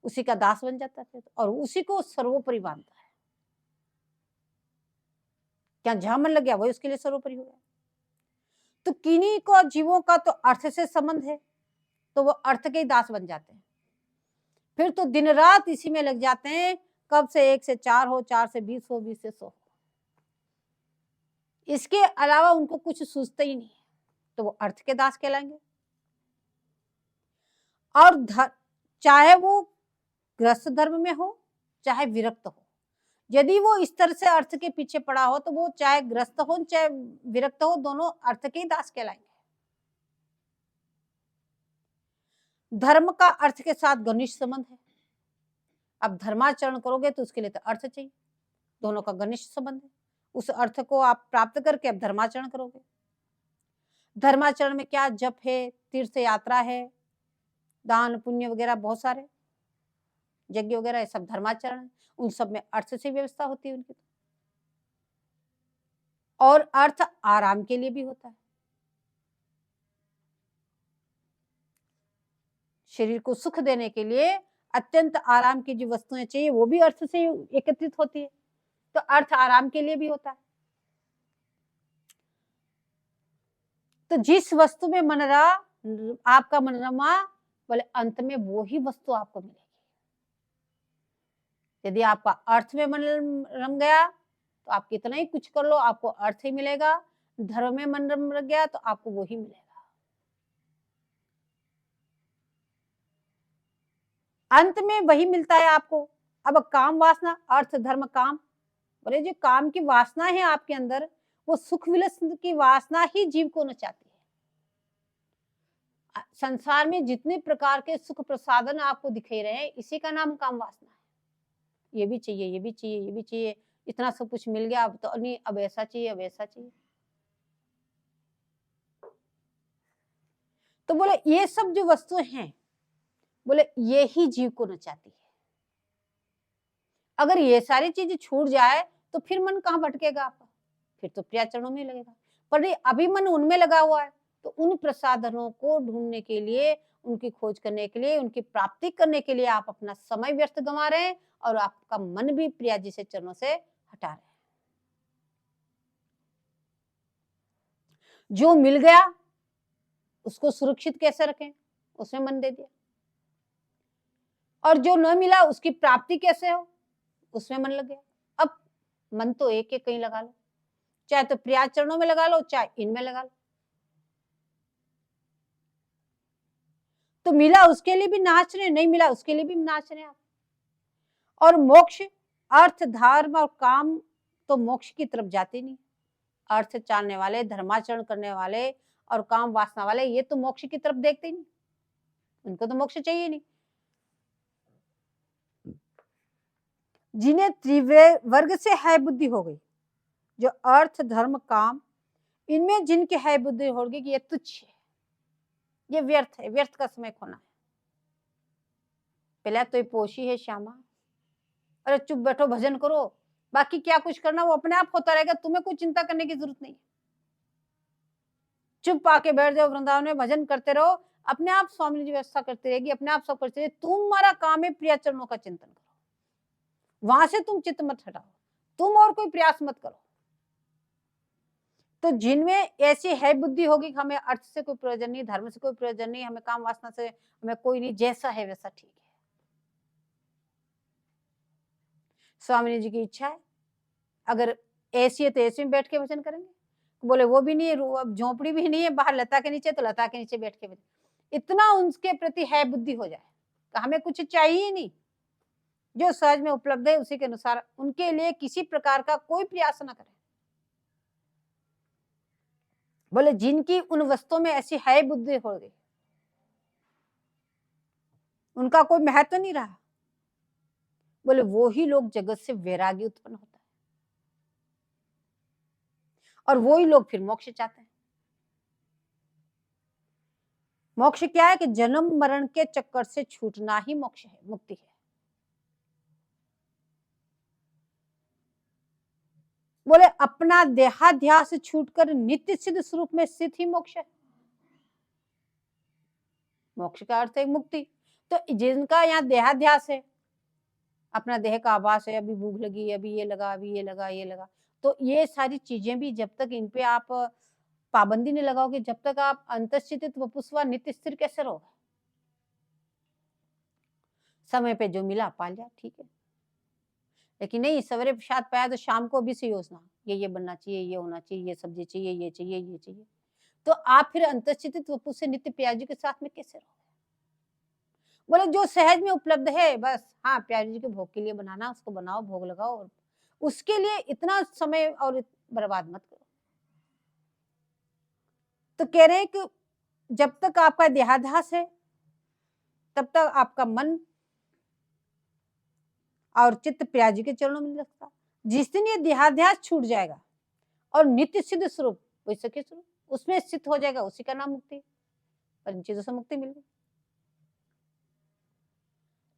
उसी का दास बन जाता है और उसी को सर्वोपरि मानता है। क्या जहां मन लग गया वही उसके लिए सर्वोपरि हो गया। तो किन्हीं को जीवों का तो अर्थ से संबंध है, तो वो अर्थ के ही दास बन जाते हैं। फिर तो दिन रात इसी में लग जाते हैं, कब से 1 से 4 हो, 4 से 20 हो, 20 से 100 हो, इसके अलावा उनको कुछ सूझता ही नहीं, तो वो अर्थ के दास कहलाएंगे। और चाहे वो गृहस्थ धर्म में हो, चाहे विरक्त हो, यदि वो इस तरह से अर्थ के पीछे पड़ा हो तो वो चाहे ग्रस्त हो चाहे विरक्त हो, दोनों अर्थ के ही दास कहलाएंगे। धर्म का अर्थ के साथ घनिष्ठ संबंध है। अब धर्माचरण करोगे तो उसके लिए तो अर्थ चाहिए, दोनों का घनिष्ठ संबंध है। उस अर्थ को आप प्राप्त करके अब धर्माचरण करोगे। धर्माचरण में क्या जप है, तीर्थ यात्रा है, दान पुण्य वगैरह बहुत सारे यज्ञ वगैरह, ये सब धर्माचरण है। उन सब में अर्थ से व्यवस्था होती है उनकी। और अर्थ आराम के लिए भी होता है, शरीर को सुख देने के लिए अत्यंत आराम की जो वस्तुएं चाहिए वो भी अर्थ से एकत्रित होती है, तो अर्थ आराम के लिए भी होता है। तो जिस वस्तु में मन रहा आपका मन रमा, बोले अंत में वो ही वस्तु आपको मिलेगी। यदि आपका अर्थ में मन रम गया तो आप कितना ही कुछ कर लो, आपको अर्थ ही मिलेगा। धर्म में मन रम गया तो आपको वो ही मिलेगा। अंत में वही मिलता है आपको। अब काम वासना, अर्थ धर्म काम, बोले जो काम की वासना है आपके अंदर, वो सुख विलास की वासना ही जीव को नचाती है। संसार में जितने प्रकार के सुख प्रसादन आपको दिखे रहे हैं, इसी का नाम काम वासना है। ये भी चाहिए, ये भी चाहिए, ये भी चाहिए, इतना सब कुछ मिल गया, अब तो नहीं, अब ऐसा चाहिए, अब ऐसा चाहिए। तो बोले ये सब जो वस्तुएं हैं, बोले ये ही जीव को नचाती है। अगर ये सारी चीजें छूट जाए तो फिर मन कहाँ भटकेगा आपका, फिर तो प्रिया चरणों में लगेगा। पर अभी मन उनमें लगा हुआ है, तो उन प्रसादनों को ढूंढने के लिए, उनकी खोज करने के लिए, उनकी प्राप्ति करने के लिए आप अपना समय व्यर्थ गंवा रहे हैं और आपका मन भी प्रिया जी से चरणों से हटा रहे हैं। जो मिल गया उसको सुरक्षित कैसे रखें, उसमें मन दे दिया। और जो न मिला उसकी प्राप्ति कैसे हो, उसमें मन लग गया। अब मन तो एक एक कहीं लगा लो, चाहे तो प्रिया चरणों में लगा लो, चाहे इनमें लगा लो। तो मिला उसके लिए भी नाच रहे, नहीं मिला उसके लिए भी नाच रहे आप। और मोक्ष, अर्थ धर्म और काम तो मोक्ष की तरफ जाते नहीं। अर्थ चाहने वाले, धर्माचरण करने वाले और काम वासना वाले, ये तो मोक्ष की तरफ देखते ही नहीं, उनको तो मोक्ष चाहिए नहीं। जिन्हें त्रिवर्ग से है बुद्धि हो गई, जो अर्थ धर्म काम, इनमें जिनकी है बुद्धि हो गई कि ये तुच्छ है, ये व्यर्थ है, व्यर्थ का समय खोना है, पहले तो ये पोशी है श्यामा, अरे चुप बैठो भजन करो, बाकी क्या कुछ करना वो अपने आप होता रहेगा, तुम्हें कुछ चिंता करने की जरूरत नहीं। चुप आके बैठ जाओ वृंदावन में, भजन करते रहो, अपने आप स्वामी जी व्यवस्था करती रहेगी, अपने आप सब करते रहेगी। तुम्हारा काम है प्रिया चरणों का चिंतन करो, वहां से तुम चित्त मत हटाओ, तुम और कोई प्रयास मत करो। तो जिनमें ऐसी है बुद्धि होगी कि हमें अर्थ से कोई प्रयोजन नहीं, धर्म से कोई प्रयोजन नहीं, हमें काम वासना से हमें कोई नहीं, जैसा है वैसा ठीक है, स्वामी जी की इच्छा है। अगर ऐसी है तो ऐसे में बैठ के भजन करेंगे, बोले वो भी नहीं है, अब झोपड़ी भी नहीं है बाहर लता के नीचे, तो लता के नीचे बैठ के भजन, इतना उनके प्रति है बुद्धि हो जाए तो हमें कुछ चाहिए ही नहीं, जो सहज में उपलब्ध है उसी के अनुसार, उनके लिए किसी प्रकार का कोई प्रयास न करें। बोले जिनकी उन वस्तुओं में ऐसी है बुद्धि हो गई, उनका कोई महत्व नहीं रहा, बोले वो ही लोग जगत से वैराग्य उत्पन्न होता है, और वो ही लोग फिर मोक्ष चाहते हैं। मोक्ष क्या है कि जन्म मरण के चक्कर से छूटना ही मोक्ष है, मुक्ति है। बोले अपना देहाध्यास छूटकर नित्य सिद्ध स्वरूप में स्थित ही मोक्ष है। मोक्ष का अर्थ है मुक्ति। तो जिनका यहाँ देहाध्यास है, अपना देह का आभास है, अभी भूख लगी, अभी ये लगा, अभी ये लगा, ये लगा, तो ये सारी चीजें भी जब तक इन पे आप पाबंदी नहीं लगाओगे, जब तक आप अंतस्थित वपुस्वा नित्य स्थिर कैसे रहोगे। समय पे जो मिला पा लिया, ठीक है, लेकिन नहीं सवेरे प्रसाद पाया तो शाम को भी से योजना, ये बनना चाहिए, ये होना चाहिए, ये सब्जी चाहिए, ये चाहिए, ये चाहिए, तो आप फिर अंतस्थित वपु से नित्य प्याजी के साथ में कैसे रहोगे। बोले जो सहज में उपलब्ध है बस, हाँ प्याजी के भोग के लिए बनाना, उसको बनाओ, भोग लगाओ, और उसके लिए इतना समय और बर्बाद मत करो। तो कह रहे हैं कि जब तक आपका देहाध्यास है तब तक आपका मन और चित्त प्याजी के चरणों में लगता। जिस दिन ये देहाध्यास छूट जाएगा और नित्य सिद्ध स्वरूप वैसे के स्वरूप उसमें स्थित हो जाएगा, उसी का नाम मुक्ति, और इन चीजों से मुक्ति मिल गई।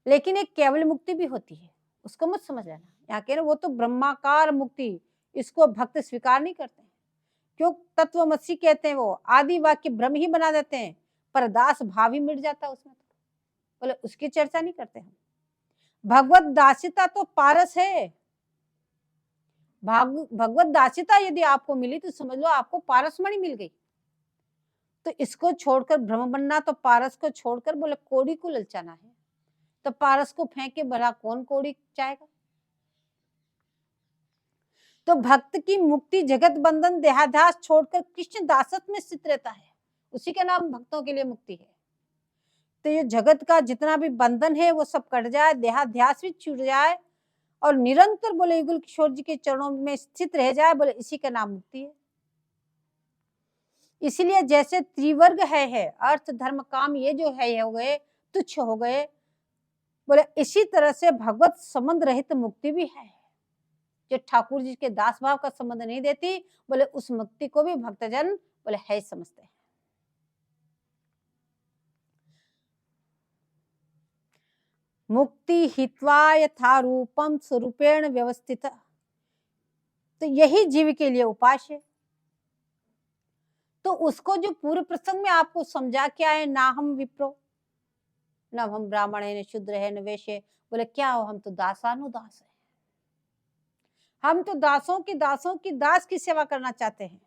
लेकिन एक केवल मुक्ति भी होती है, उसको मत समझ लेना। यहाँ कह रहे वो तो ब्रह्माकार मुक्ति, इसको भक्त स्वीकार नहीं करते हैं, क्यों तत्वमसी कहते हैं, वो आदि वाक्य ब्रह्म ही बना देते हैं, पर दास भाव ही मिट जाता है उसमें, तो बोले उसकी चर्चा नहीं करते हम। भगवत दासिता तो पारस है, भगवत दासिता यदि आपको मिली तो समझ लो आपको पारसमणि मिल गई। तो इसको छोड़कर ब्रह्म बनना, तो पारस को छोड़कर बोले कौड़ी को ललचाना है, तो पारस को फेंक के भला कौन कौड़ी चाहेगा। तो भक्त की मुक्ति जगत बंधन देहाध्यास छोड़कर कृष्ण दासत्व में स्थित रहता है, उसी का नाम भक्तों के लिए मुक्ति है। तो ये जगत का जितना भी बंधन है वो सब कट जाए, देहाध्यास भी छूट जाए और निरंतर बोले युगल किशोर जी के चरणों में स्थित रह जाए, बोले इसी का नाम मुक्ति है। इसलिए जैसे त्रिवर्ग है अर्थ धर्म काम, ये जो है हो गए तुच्छ हो गए, बोले इसी तरह से भगवत संबंध रहित मुक्ति भी है, जो ठाकुर जी के दास भाव का संबंध नहीं देती, बोले उस मुक्ति को भी भक्तजन बोले है समझते हैं। मुक्ति हित्वा यथा रूपम स्वरूपेण व्यवस्थित, तो यही जीव के लिए उपाय है। तो उसको जो पूर्व प्रसंग में आपको समझा क्या है, ना हम विप्रो न हम ब्राह्मण है, न शूद्र है, न वैश्य, बोले क्या हो, हम तो दासानुदास है, हम तो दासों की दास की सेवा करना चाहते हैं।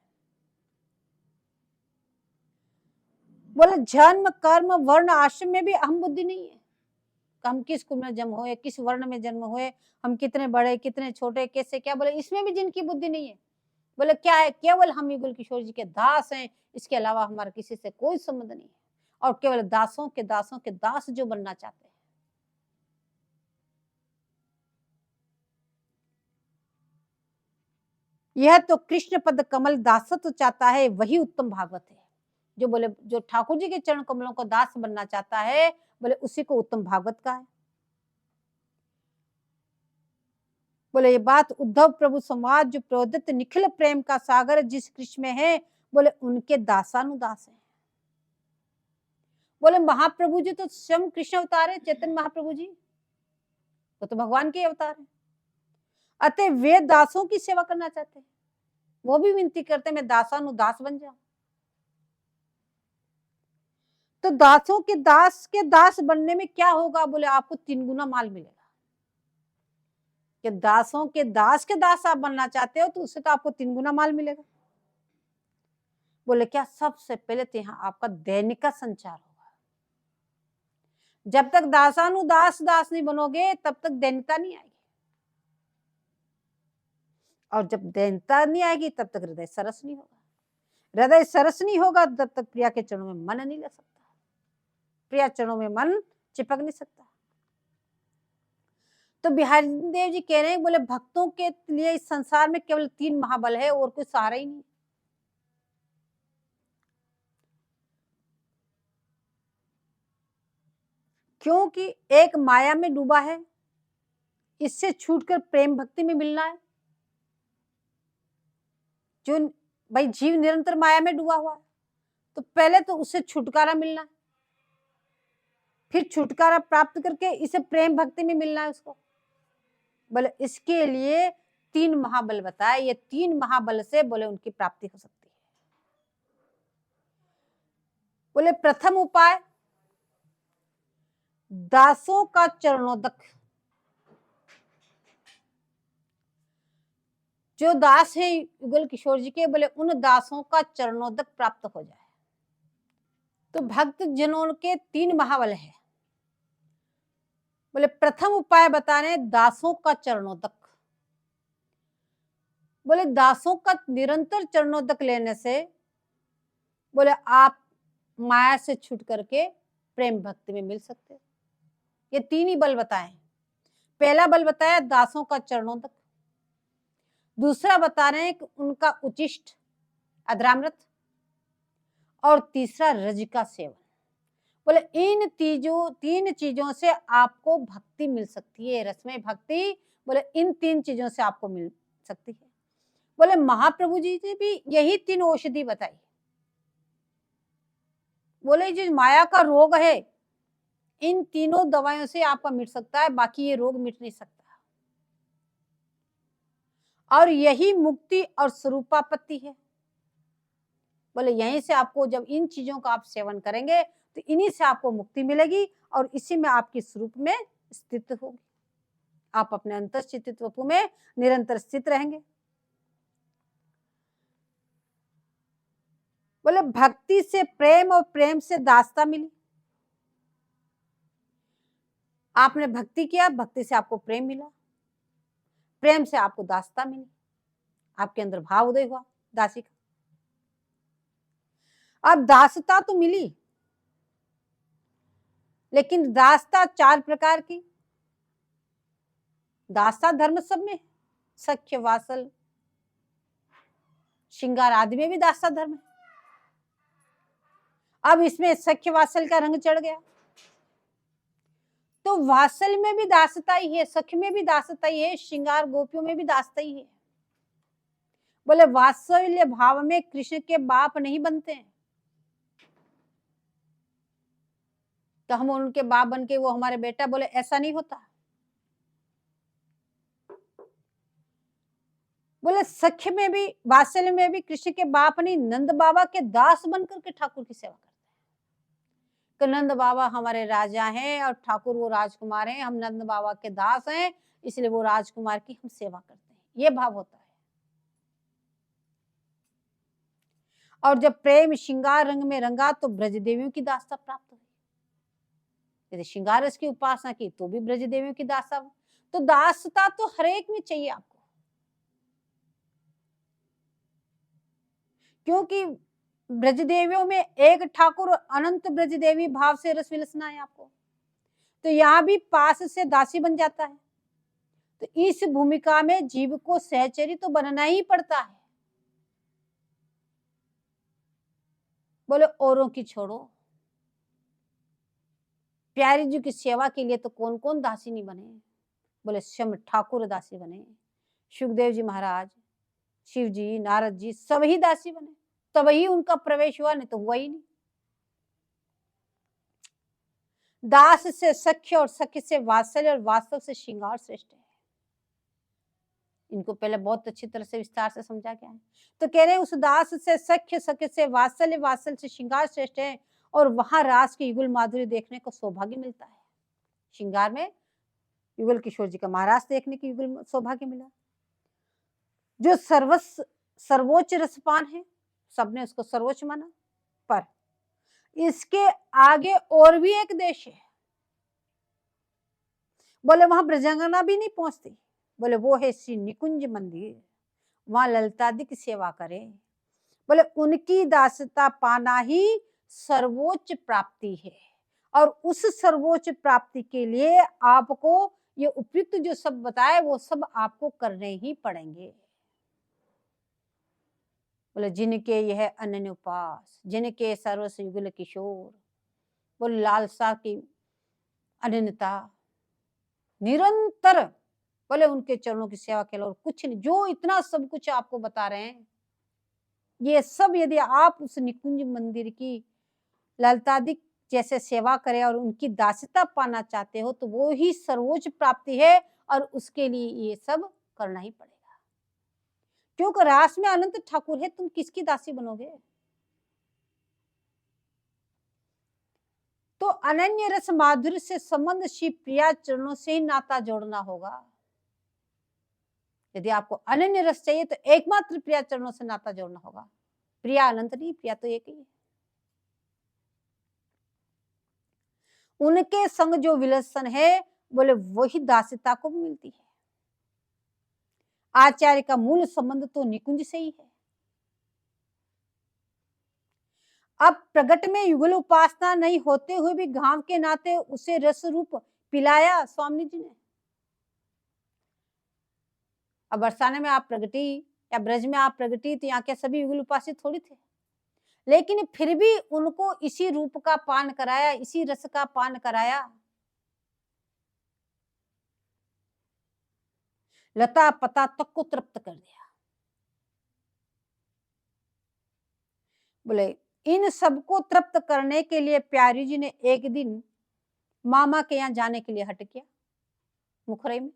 बोले जन्म कर्म वर्ण आश्रम में भी अहम बुद्धि नहीं है, हम किस कुल में जन्म हुए, किस वर्ण में जन्म हुए, हम कितने बड़े कितने छोटे कैसे क्या, बोले इसमें भी जिनकी बुद्धि नहीं है, बोले क्या है, केवल हम युगल किशोर जी के दास हैं, इसके अलावा हमारा किसी से कोई संबंध नहीं है, और केवल दासों के दास जो बनना चाहते हैं। यह तो कृष्ण पद कमल दासत्व चाहता है, वही उत्तम भागवत है। जो बोले जो ठाकुर जी के चरण कमलों को दास बनना चाहता है, बोले उसी को उत्तम भागवत का है। बोले ये बात उद्धव प्रभु समाज जो प्रोदित निखिल प्रेम का सागर जिस कृष्ण में है, बोले उनके दासानुदास है। बोले महाप्रभु जी तो स्वयं कृष्ण अवतार है, चैतन्य महाप्रभु जी वो तो भगवान के अवतार है। अतः वे दासों की सेवा करना चाहते हैं, वो भी विनती करते मैं दासानुदास बन जाऊं। तो दासों के दास बनने में क्या होगा, बोले आपको 3 गुना माल मिलेगा। कि दासों के दास आप बनना चाहते हो तो उससे तो आपको 3 गुना माल मिलेगा। बोले क्या, सबसे पहले तो यहाँ आपका दैनिक का संचार होगा। जब तक दास नहीं बनोगे तब तक दैनिकता नहीं आएगी, और जब दैनिकता नहीं आएगी तब तक हृदय सरस नहीं होगा। हृदय सरस नहीं होगा तब तक प्रिया के चरणों में मन नहीं लग सकता, प्रिया चरणों में मन चिपक नहीं सकता। तो बिहारी देव जी कह रहे हैं, बोले भक्तों के लिए इस संसार में केवल 3 महाबल है और कोई सहारा ही नहीं। क्योंकि एक माया में डूबा है, इससे छूटकर प्रेम भक्ति में मिलना है। जो भाई जीव निरंतर माया में डूबा हुआ है, तो पहले तो उससे छुटकारा मिलना है, फिर छुटकारा प्राप्त करके इसे प्रेम भक्ति में मिलना है उसको। बोले इसके लिए 3 महाबल बताए, ये 3 महाबल से बोले उनकी प्राप्ति हो सकती है। बोले प्रथम उपाय दासों का चरणोदक, जो दास है युगल किशोर जी के, बोले उन दासों का चरणोदक प्राप्त हो जाए। तो भक्त जनों के 3 महाबल है। बोले प्रथम उपाय बता रहे दासों का चरणोदक। बोले दासों का निरंतर चरणोदक लेने से बोले आप माया से छूट करके प्रेम भक्ति में मिल सकते हो। ये 3 ही बल बताए। पहला बल बताया दासों का चरणोदक, दूसरा बता रहे हैं कि उनका उचिष्ट अधरामृत, और तीसरा रज का सेवन। बोले इन 3 चीजों से आपको भक्ति मिल सकती है, रसमय भक्ति। बोले इन 3 चीजों से आपको मिल सकती है। बोले महाप्रभु जी ने भी यही 3 औषधि बताई। बोले जो माया का रोग है, इन तीनों दवाइयों से आपका मिट सकता है, बाकी ये रोग मिट नहीं सकता। और यही मुक्ति और स्वरूपापत्ति है। बोले यहीं से आपको, जब इन चीजों का आप सेवन करेंगे तो इन्हीं से आपको मुक्ति मिलेगी, और इसी में आपकी स्वरूप में स्थित होगी। आप अपने अंतर्स्थितित्व में निरंतर स्थित रहेंगे। बोले भक्ति से प्रेम और प्रेम से दासता मिली। आपने भक्ति किया, भक्ति से आपको प्रेम मिला, प्रेम से आपको दासता मिली, आपके अंदर भाव उदय हुआ दासी का। अब दासता तो मिली, लेकिन दासता 4 प्रकार की। दासता धर्म सब में, सख्य वासल श्रृंगार आदि में भी दासता धर्म है। अब इसमें सख्य वासल का रंग चढ़ गया, तो वासल में भी दासता ही है, सख्य में भी दासता ही है, श्रृंगार गोपियों में भी दासता ही है। बोले वात्सल्य भाव में कृष्ण के बाप नहीं बनते हैं, तो हम उनके बाप बन के वो हमारे बेटा, बोले ऐसा नहीं होता। बोले सख्य में भी वात्सल्य में भी कृष्ण के बाप नहीं, नंद बाबा के दास बनकर के ठाकुर की सेवा करते हैं। कि नंद बाबा हमारे राजा हैं और ठाकुर वो राजकुमार हैं, हम नंद बाबा के दास हैं, इसलिए वो राजकुमार की हम सेवा करते हैं, ये भाव होता है। और जब प्रेम श्रृंगार रंग में रंगा तो ब्रज देवियों की दासता प्राप्त हुई। यदि श्रृंगार रस की उपासना की तो भी ब्रज देवियों की दासता। तो दासता तो हर एक में चाहिए आपको, क्योंकि ब्रज देवियों में एक ठाकुर और अनंत ब्रज देवी भाव से रस विलसना है आपको, तो यहां भी पास से दासी बन जाता है। तो इस भूमिका में जीव को सहचरी तो बनना ही पड़ता है। बोले औरों की छोड़ो, प्यारी जी की सेवा के लिए तो कौन कौन दासी नहीं बने। बोले स्वयं ठाकुर दासी बने, सुखदेव जी महाराज, शिव जी, नारद जी सभी दासी बने, तभी उनका प्रवेश हुआ, नहीं तो हुआ ही नहीं। दास से सख्य और सख्य से वात्सल्य और वास्तव से श्रृंगार श्रेष्ठ है। इनको पहले बहुत अच्छी तरह से विस्तार से समझा गया है। तो कह रहे हैं उस दास से सख्य, सख्य से वात्सल्य, वात्सल्य से श्रृंगार श्रेष्ठ है, और वहां रास की युगल माधुरी देखने को सौभाग्य मिलता है। श्रृंगार में युगल किशोर जी का महाराज देखने की युगल सौभाग्य मिला, जो सर्वोच्च रसपान है, सबने उसको सर्वोच्च माना। पर इसके आगे और भी एक देश है, बोले वहां ब्रजांगना भी नहीं पहुंचती। बोले वो है श्री निकुंज मंदिर, वहां ललितादि की सेवा करे। बोले उनकी दासता पाना ही सर्वोच्च प्राप्ति है, और उस सर्वोच्च प्राप्ति के लिए आपको ये उपयुक्त जो सब बताए वो सब आपको करने ही पड़ेंगे। बोले जिनके यह अनन्य उपास, जिनके सर्वस्व युगल किशोर, बोले लालसा की अनन्यता निरंतर, बोले उनके चरणों की सेवा के लिए और कुछ नहीं। जो इतना सब कुछ आपको बता रहे हैं, ये सब यदि आप उस निकुंज मंदिर की ललितादि जैसे सेवा करें और उनकी दासता पाना चाहते हो, तो वो ही सर्वोच्च प्राप्ति है, और उसके लिए ये सब करना ही पड़ेगा। क्योंकि रास में अनंत ठाकुर है, तुम किसकी दासी बनोगे। तो अनन्य रस माधुर्य से संबंध श्री प्रिया चरणों से ही नाता जोड़ना होगा। यदि आपको अनन्य रस चाहिए तो एकमात्र प्रिया चरणों से नाता जोड़ना होगा। प्रिया अनंत नहीं, प्रिया तो एक ही है। उनके संग जो विलसन है, बोले वही दासिता को भी मिलती है। आचार्य का मूल संबंध तो निकुंज से ही है। अब प्रगट में युगल उपासना नहीं होते हुए भी घाव के नाते उसे रस रूप पिलाया स्वामी जी ने। अब बरसाने में आप प्रगति या ब्रज में आप प्रगति, तो यहाँ के सभी युगल उपासित थोड़ी थे, लेकिन फिर भी उनको इसी रूप का पान कराया, इसी रस का पान कराया। लता पता तक को तृप्त कर दिया। बोले इन सबको तृप्त करने के लिए प्यारी जी ने एक दिन मामा के यहाँ जाने के लिए हट किया, मुखरई में।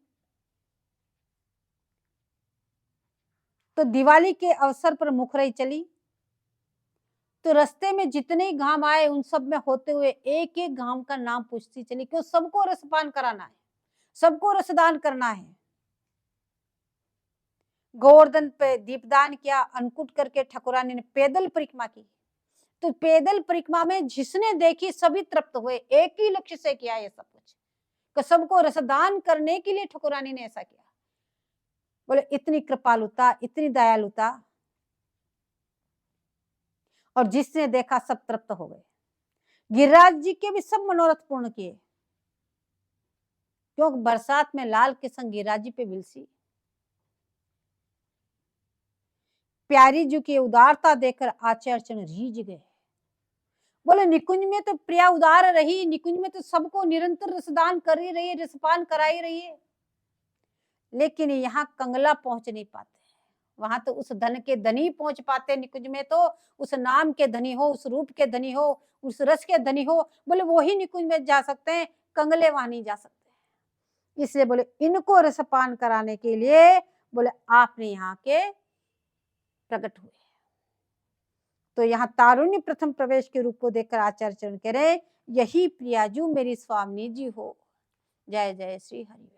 तो दिवाली के अवसर पर मुखरई चली, तो रास्ते में जितने गांव आए उन सब में होते हुए एक एक गांव का नाम पूछती चली, क्यों सबको रसपान कराना है, सबको रसदान करना है। गोवर्धन पे दीपदान किया, अन्नकूट करके ठाकुरानी ने पैदल परिक्रमा की, तो पैदल परिक्रमा में जिसने देखी सभी तृप्त हुए, एक ही लक्ष्य से किया ये सब कुछ, कि सबको रसदान करने के लिए ठकुरानी ने ऐसा किया। बोले इतनी कृपालुता, इतनी दयालुता, और जिसने देखा सब तृप्त हो गए। गिरिराज जी के भी सब मनोरथ पूर्ण किए, क्योंकि बरसात में लाल के संग गिरिराज जी पे बिलसी। प्यारी जी की उदारता देखकर आचार्य चरण रीझ गए। बोले निकुंज में तो प्रिया उदार रही, निकुंज में तो सबको निरंतर रसदान कर ही रही है, रसपान करा ही रही है, लेकिन यहाँ कंगला पहुंच नहीं पाते। वहां तो उस धन के धनी पहुंच पाते, निकुंज में तो उस नाम के धनी हो, उस रूप के धनी हो, उस रस के धनी हो, बोले वो ही निकुंज में जा सकते हैं, कंगले वहां नहीं जा सकते। इसलिए बोले इनको रसपान कराने के लिए बोले आपने यहाँ के प्रकट हुए। तो यहाँ तारुण्य प्रथम प्रवेश के रूप को देखकर आचार्य चरण कह रहे यही प्रियाजू मेरी स्वामिनी जी हो। जय जय श्री हरि।